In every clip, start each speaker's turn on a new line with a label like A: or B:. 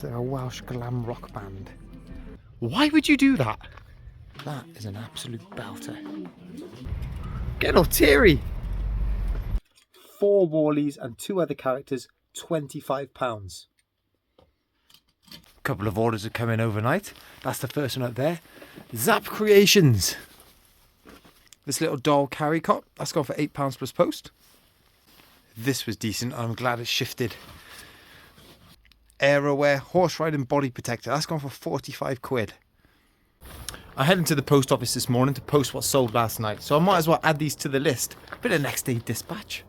A: They're a Welsh glam rock band. Why would you do that? That is an absolute belter. Get all teary. 4 Wallies and 2 other characters, £25. A couple of orders have come in overnight. That's the first one up there. Zap Creations. This little doll carry cot, that's gone for £8 plus post. This was decent. I'm glad it shifted. Aeroware horse riding body protector. That's gone for 45 quid. I headed to the post office this morning to post what sold last night, so I might as well add these to the list. Bit of next day dispatch.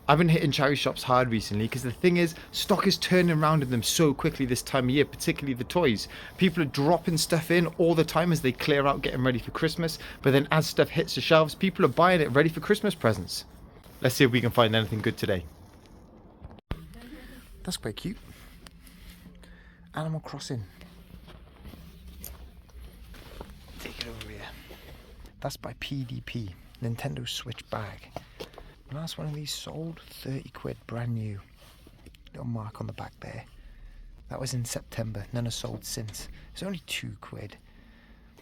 A: I've been hitting charity shops hard recently because the thing is, stock is turning around in them so quickly this time of year, particularly the toys. People are dropping stuff in all the time as they clear out getting ready for Christmas, but then as stuff hits the shelves, people are buying it ready for Christmas presents. Let's see if we can find anything good today. That's quite cute. Animal Crossing. Take it over here. That's by PDP, Nintendo Switch bag. Last one of these sold, 30 quid, brand new. Little mark on the back there. That was in September, none have sold since. It's only 2 quid.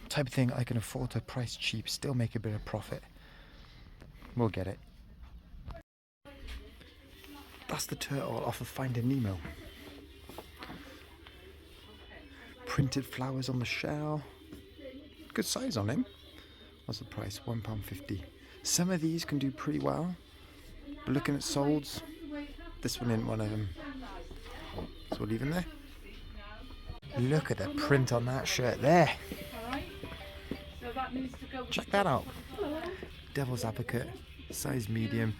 A: Type of thing I can afford to price cheap, still make a bit of profit. We'll get it. That's the turtle off of Finding Nemo. Printed flowers on the shell. Good size on him. What's the price? £1.50. Some of these can do pretty well. But looking at solds, this one isn't one of them. So we'll leave him there. Look at the print on that shirt there. Check that out. Devil's Advocate, size medium.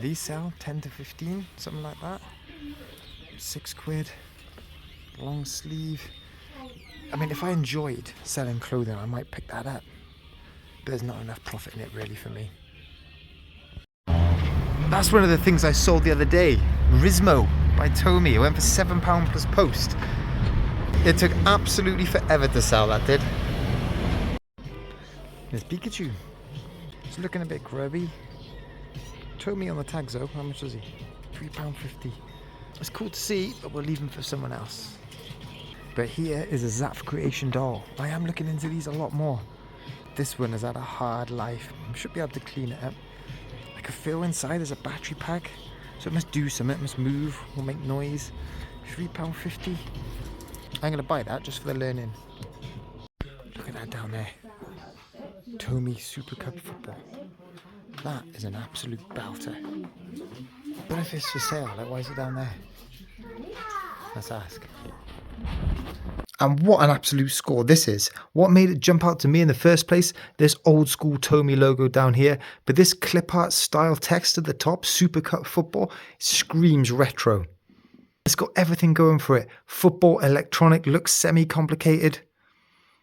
A: These sell 10 to 15, something like that. 6 quid. Long sleeve. I mean, if I enjoyed selling clothing, I might pick that up. But there's not enough profit in it really for me. That's one of the things I sold the other day. Rizmo by Tomy. It went for £7 plus post. It took absolutely forever to sell, that did. There's Pikachu. It's looking a bit grubby. Tomy on the tags though. How much is he? £3.50. It's cool to see, but we'll leave him for someone else. But here is a Zap Creation doll. I am looking into these a lot more. This one has had a hard life. I should be able to clean it up. I can feel inside there's a battery pack, so it must do something, it must move, or make noise. £3.50. I'm going to buy that just for the learning. Look at that down there. Tomy Super Cup football. That is an absolute belter. What if it's for sale? Like, why is it down there? Let's ask. And what an absolute score this is. What made it jump out to me in the first place? This old school Tomy logo down here, but this clip art style text at the top, Super Cup football, screams retro. It's got everything going for it. Football, electronic, looks semi-complicated.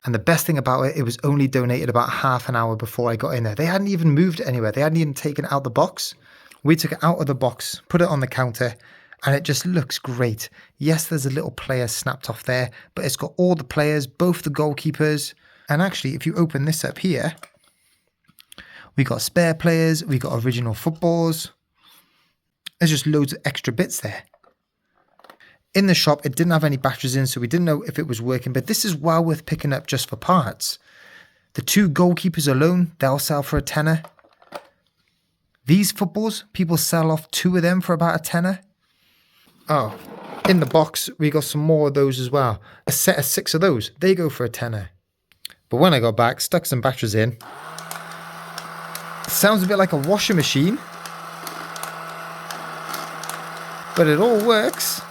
A: And the best thing about it, it was only donated about half an hour before I got in there. They hadn't even moved it anywhere. They hadn't even taken it out the box. We took it out of the box, put it on the counter, and it just looks great. Yes, there's a little player snapped off there, but it's got all the players, both the goalkeepers. And actually, if you open this up here, we got spare players, we got original footballs. There's just loads of extra bits there. In the shop, it didn't have any batteries in, so we didn't know if it was working, but this is well worth picking up just for parts. The 2 goalkeepers alone, they'll sell for a tenner. These footballs, people sell off 2 of them for about a tenner. Oh, in the box, we got some more of those as well. A set of 6 of those, they go for a tenner. But when I got back, stuck some batteries in. Sounds a bit like a washing machine. But it all works.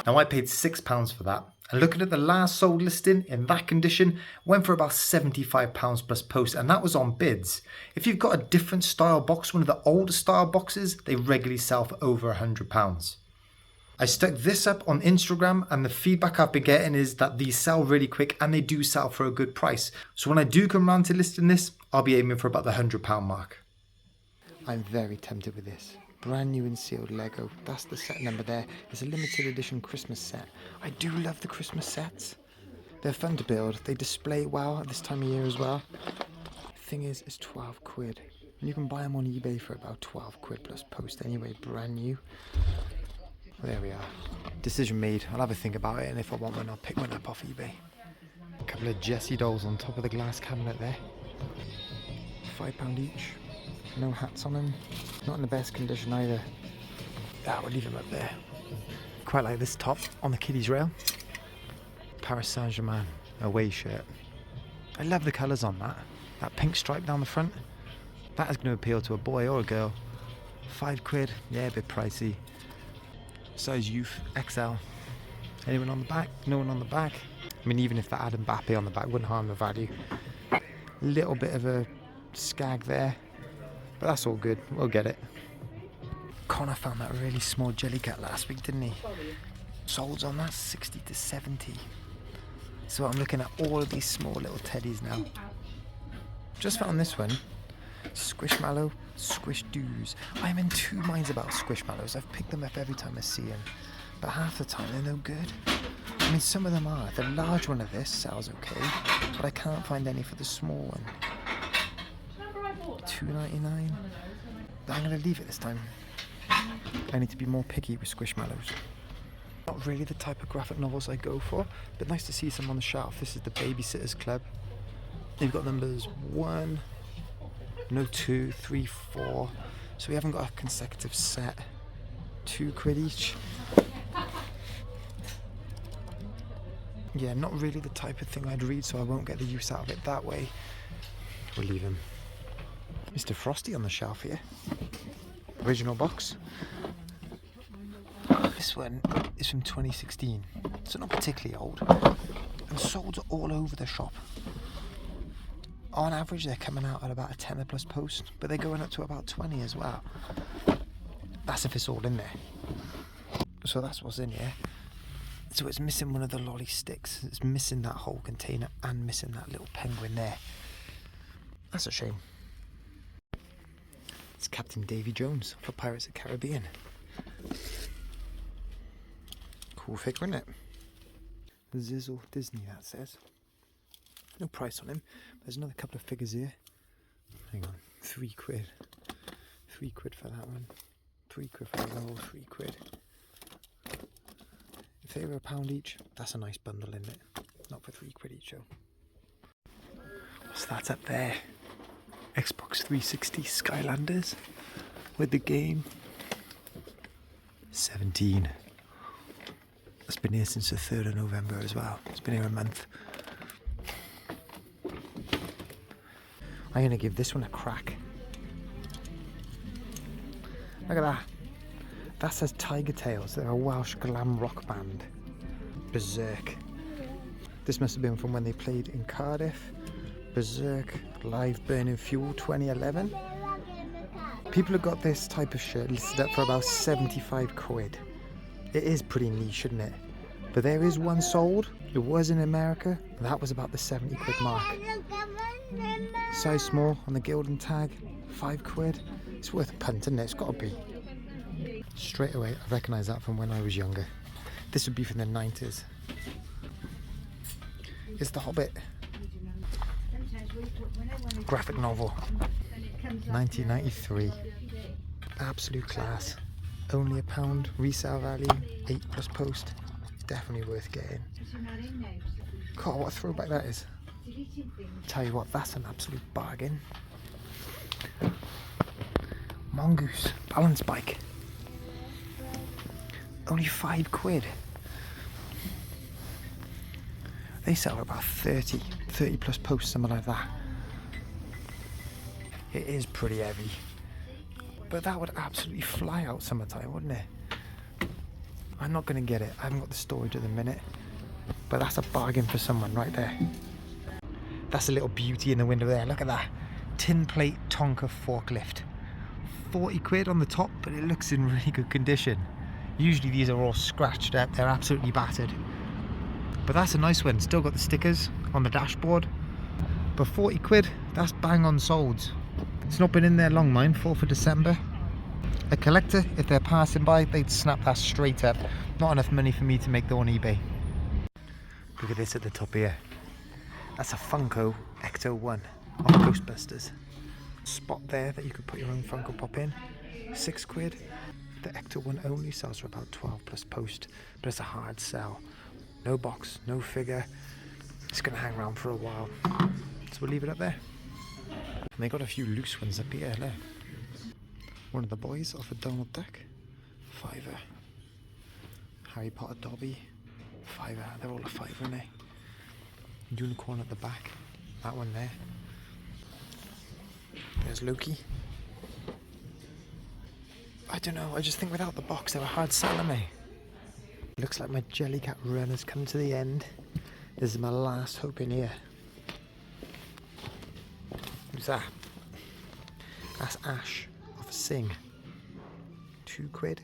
A: Now I paid £6 for that. And looking at the last sold listing in that condition, went for about £75 plus post, and that was on bids. If you've got a different style box, one of the older style boxes, they regularly sell for over £100. I stuck this up on Instagram, and the feedback I've been getting is that these sell really quick and they do sell for a good price. So when I do come around to listing this, I'll be aiming for about the £100 mark. I'm very tempted with this. Brand new and sealed Lego. That's the set number there. It's a limited edition Christmas set. I do love the Christmas sets. They're fun to build. They display well at this time of year as well. Thing is, it's 12 quid. And you can buy them on eBay for about 12 quid plus post anyway, brand new. Well, there we are. Decision made. I'll have a think about it, and if I want one, I'll pick one up off eBay. A couple of Jessie dolls on top of the glass cabinet there. £5 each. No hats on them. Not in the best condition either. Ah, we'll leave them up there. Quite like this top on the kiddies rail. Paris Saint-Germain away shirt. I love the colours on that. That pink stripe down the front. That is going to appeal to a boy or a girl. £5, yeah, a bit pricey. Size youth, XL. Anyone on the back? No one on the back. I mean, even if that had Mbappe on the back, wouldn't harm the value. Little bit of a skag there, but that's all good. We'll get it. Connor found that really small Jellycat last week, didn't he? Solds on that 60 to 70. So I'm looking at all of these small little teddies now. Just found this one. Squishmallow, Squish-Doos. I'm in two minds about Squishmallows. I've picked them up every time I see them, but half the time they're no good. I mean, some of them are. The large one of this sells okay, but I can't find any for the small one. $2.99. I'm going to leave it this time. I need to be more picky with Squishmallows. Not really the type of graphic novels I go for, but nice to see some on the shelf. This is the Babysitters Club. They've got numbers 1, no 2, 3, 4. So we haven't got a consecutive set. £2 each. Yeah, not really the type of thing I'd read, so I won't get the use out of it that way. We'll leave him. Mr. Frosty on the shelf here. Original box. This one is from 2016, so not particularly old. And sold all over the shop. On average, they're coming out at about a tenner plus post, but they're going up to about 20 as well. That's if it's all in there. So that's what's in here. So it's missing one of the lolly sticks. It's missing that whole container and missing that little penguin there. That's a shame. It's Captain Davy Jones for Pirates of the Caribbean. Cool figure, isn't it? Zizzle Disney, that says. No price on him. There's another couple of figures here. Hang on, £3. £3 for that one. £3 for that one. £3. If they were £1 each, that's a nice bundle, isn't it? Not for £3 each, though. What's that up there? Xbox 360 Skylanders with the game. 17. It's been here since the 3rd of November as well. It's been here a month. I'm going to give this one a crack. Look at that. That says Tiger Tails. They're a Welsh glam rock band. Berserk. This must have been from when they played in Cardiff. Berserk Live Burning Fuel 2011. People have got this type of shirt listed up for about £75. It is pretty niche, isn't it? But there is one sold. It was in America. That was about the £70 mark. Size small on the Gildan tag. £5. It's worth a punt, isn't it? It's got to be. Straight away, I recognise that from when I was younger. This would be from the 90s. It's The Hobbit. Graphic novel. 1993. Absolute class. Only £1. Resale value. 8 plus post. Definitely worth getting. God, what a throwback that is. Tell you what, that's an absolute bargain. Mongoose. Balance bike. Only £5. They sell for about 30 plus posts, something like that. It is pretty heavy, but that would absolutely fly out summertime, wouldn't it? I'm not going to get it. I haven't got the storage at the minute, but that's a bargain for someone right there. That's a little beauty in the window there. Look at that. Tin plate Tonka forklift. £40 on the top, but it looks in really good condition. Usually these are all scratched up. They're absolutely battered. But that's a nice one. Still got the stickers on the dashboard. But £40, that's bang on sold. It's not been in there long, mine. 4th of December. A collector, if they're passing by, they'd snap that straight up. Not enough money for me to make though on eBay. Look at this at the top here. That's a Funko Ecto 1 of Ghostbusters. spot there that you could put your own Funko Pop in. £6. The Ecto one only sells for about 12 plus post, but it's a hard sell. No box, no figure. It's going to hang around for a while. So we'll leave it up there. And they got a few loose ones up here. Look. One of the boys off of Donald Duck. £5. Harry Potter Dobby. £5. They're all a £5, aren't they? Unicorn at the back. That one there. There's Loki. I don't know, I just think without the box they were hard selling me. Looks like my Jellycat run has come to the end. This is my last hope in here. Who's that? That's Ash off Sing. £2.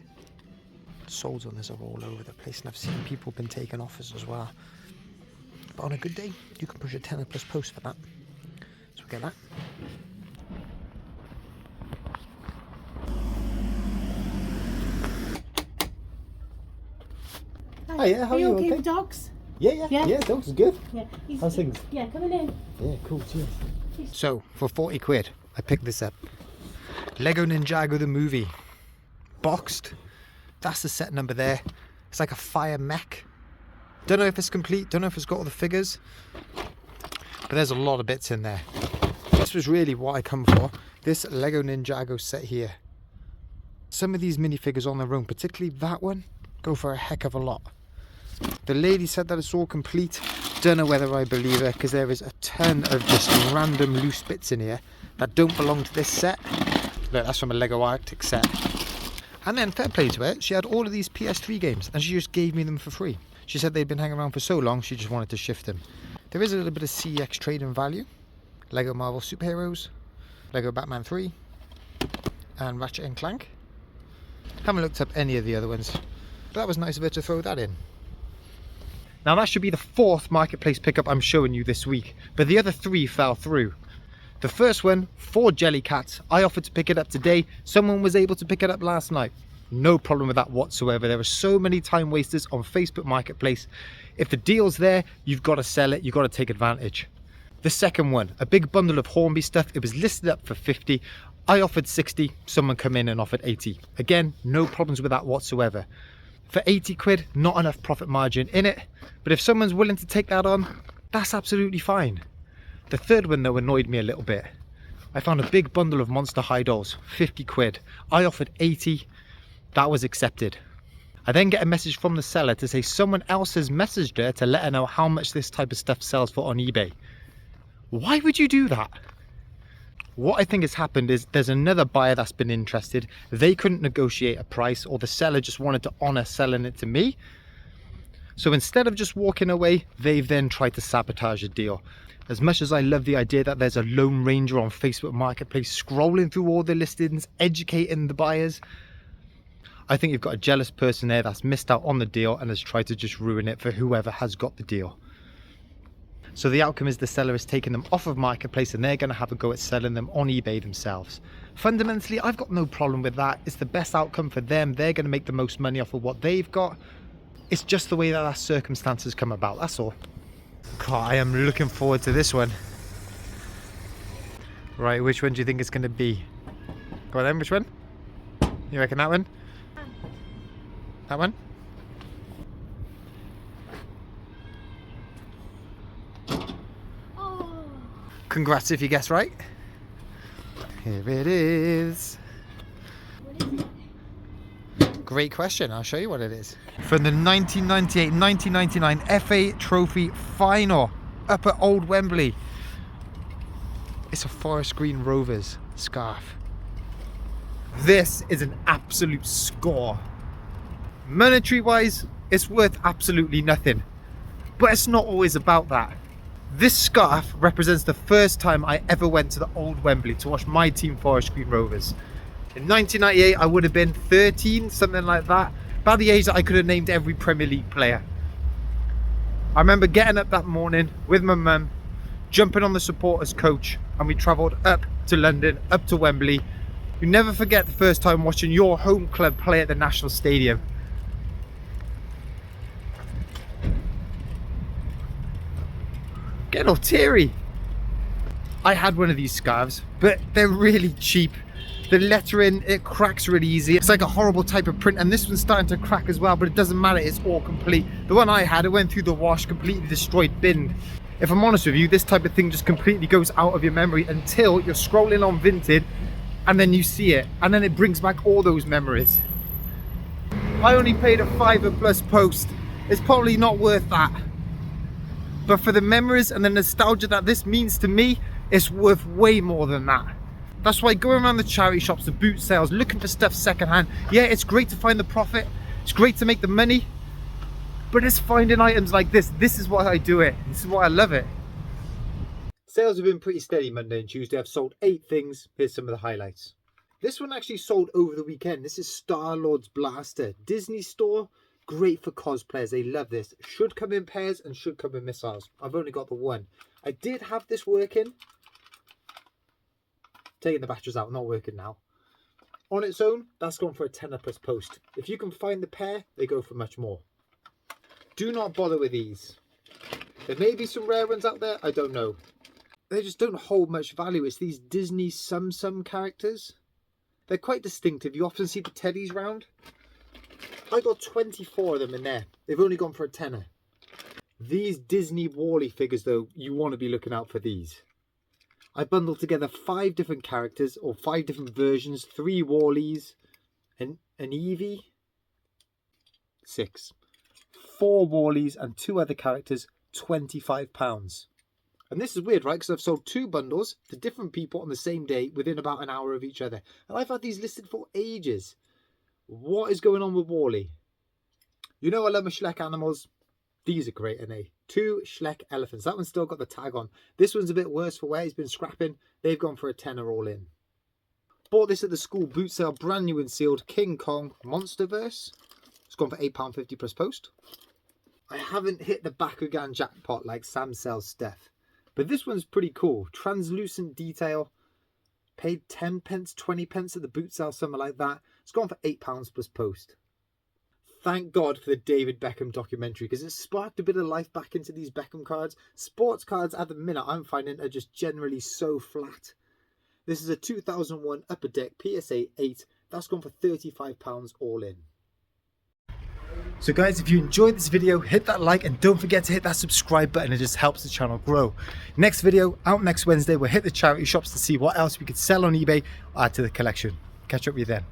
A: Solds on this are all over the place, and I've seen people been taking offers as well. But on a good day, you can push a £10 plus post for that. So we'll get that. Hi, yeah, how are you?
B: Okay with dogs?
A: Yeah, dogs are good.
B: Yeah.
A: How's things?
B: Yeah, coming in.
A: Yeah, cool, cheers. So, for £40, I picked this up. Lego Ninjago the movie. Boxed. That's the set number there. It's like a fire mech. Don't know if it's complete, don't know if it's got all the figures. But there's a lot of bits in there. This was really what I come for. This Lego Ninjago set here. Some of these minifigures on their own, particularly that one, go for a heck of a lot. The lady said that it's all complete. Don't know whether I believe her, because there is a ton of just random loose bits in here that don't belong to this set. Look, that's from a Lego Arctic set. And then, fair play to her, she had all of these PS3 games and she just gave me them for free. She said they'd been hanging around for so long, she just wanted to shift them. There is a little bit of CX trade-in value. Lego Marvel Superheroes, Lego Batman 3, and Ratchet and Clank. Haven't looked up any of the other ones, but that was nice of her to throw that in. Now that should be the 4th marketplace pickup I'm showing you this week, but the other 3 fell through. The first one, 4 Jellycats. I offered to pick it up today. Someone was able to pick it up last night. No problem with that whatsoever. There are so many time wasters on Facebook Marketplace. If the deal's there, you've got to sell it. You've got to take advantage. The second one, a big bundle of Hornby stuff. It was listed up for 50. I offered 60. Someone come in and offered 80. Again, no problems with that whatsoever. For £80, not enough profit margin in it. But if someone's willing to take that on, that's absolutely fine. The third one though annoyed me a little bit. I found a big bundle of Monster High dolls, £50. I offered 80. That was accepted. I then get a message from the seller to say someone else has messaged her to let her know how much this type of stuff sells for on eBay. Why would you do that? What I think has happened is there's another buyer that's been interested. They couldn't negotiate a price, or the seller just wanted to honor selling it to me. So instead of just walking away, they've then tried to sabotage a deal. As much as I love the idea that there's a Lone Ranger on Facebook Marketplace scrolling through all the listings, educating the buyers, I think you've got a jealous person there that's missed out on the deal and has tried to just ruin it for whoever has got the deal. So the outcome is the seller has taken them off of Marketplace and they're going to have a go at selling them on eBay themselves. Fundamentally, I've got no problem with that. It's the best outcome for them. They're going to make the most money off of what they've got. It's just the way that our circumstances come about, that's all. God, I am looking forward to this one. Right, which one do you think it's going to be? Go on then, which one? You reckon that one? That one?
B: Oh.
A: Congrats if you guess right. Here it is. Great question, I'll show you what it is. From the 1998-1999 FA Trophy Final up at Old Wembley. It's a Forest Green Rovers scarf. This is an absolute score. Monetary wise, it's worth absolutely nothing. But it's not always about that. This scarf represents the first time I ever went to the Old Wembley to watch my team, Forest Green Rovers. In 1998, I would have been 13, something like that. About the age that I could have named every Premier League player. I remember getting up that morning with my mum, jumping on the supporters coach, and we travelled up to London, up to Wembley. You never forget the first time watching your home club play at the National Stadium. Getting all teary. I had one of these scarves, but they're really cheap. The lettering, it cracks really easy. It's like a horrible type of print, and this one's starting to crack as well, but it doesn't matter, it's all complete. The one I had, it went through the wash, completely destroyed, binned. If I'm honest with you, this type of thing just completely goes out of your memory until you're scrolling on Vinted, and then you see it, and then it brings back all those memories. I only paid a £5 plus post. It's probably not worth that. But for the memories and the nostalgia that this means to me, it's worth way more than that. That's why going around the charity shops, the boot sales, looking for stuff secondhand, yeah, it's great to find the profit, it's great to make the money, but it's finding items like this. This is why I do it. This is why I love it. Sales have been pretty steady Monday and Tuesday. I've sold 8 things. Here's some of the highlights. This one actually sold over the weekend. This is Star-Lord's Blaster. Disney store, great for cosplayers. They love this. Should come in pairs and should come in missiles. I've only got the one. I did have this working. Taking the batteries out, not working now. On its own, that's gone for a £10 plus post. If you can find the pair, they go for much more. Do not bother with these. There may be some rare ones out there, I don't know. They just don't hold much value. It's these Disney Sum characters. They're quite distinctive. You often see the teddies round. I got 24 of them in there. They've only gone for a £10. These Disney Wall-E figures though, you want to be looking out for these. I bundled together 5 different characters, or 5 different versions, 3 Wall-Es, an Eevee, 6, 4 Wall-Es and 2 other characters, £25. And this is weird, right? Because I've sold 2 bundles to different people on the same day within about an hour of each other. And I've had these listed for ages. What is going on with Wall-E? You know I love my Shrek animals. These are great, aren't they? 2 Shrek elephants. That one's still got the tag on. This one's a bit worse for wear. He's been scrapping. They've gone for a £10 all in. Bought this at the school boot sale, brand new and sealed. King Kong Monsterverse. It's gone for £8.50 plus post. I haven't hit the Bakugan jackpot like Sam sells stuff. But this one's pretty cool. Translucent detail. Paid 10 pence, 20 pence at the boot sale, something like that. It's gone for £8 plus post. Thank God for the David Beckham documentary, because it sparked a bit of life back into these Beckham cards. Sports cards at the minute I'm finding are just generally so flat. This is a 2001 Upper Deck PSA 8. That's gone for £35 all in. So guys, if you enjoyed this video, hit that like and don't forget to hit that subscribe button. It just helps the channel grow. Next video out next Wednesday. We'll hit the charity shops to see what else we could sell on eBay or add to the collection. Catch up with you then.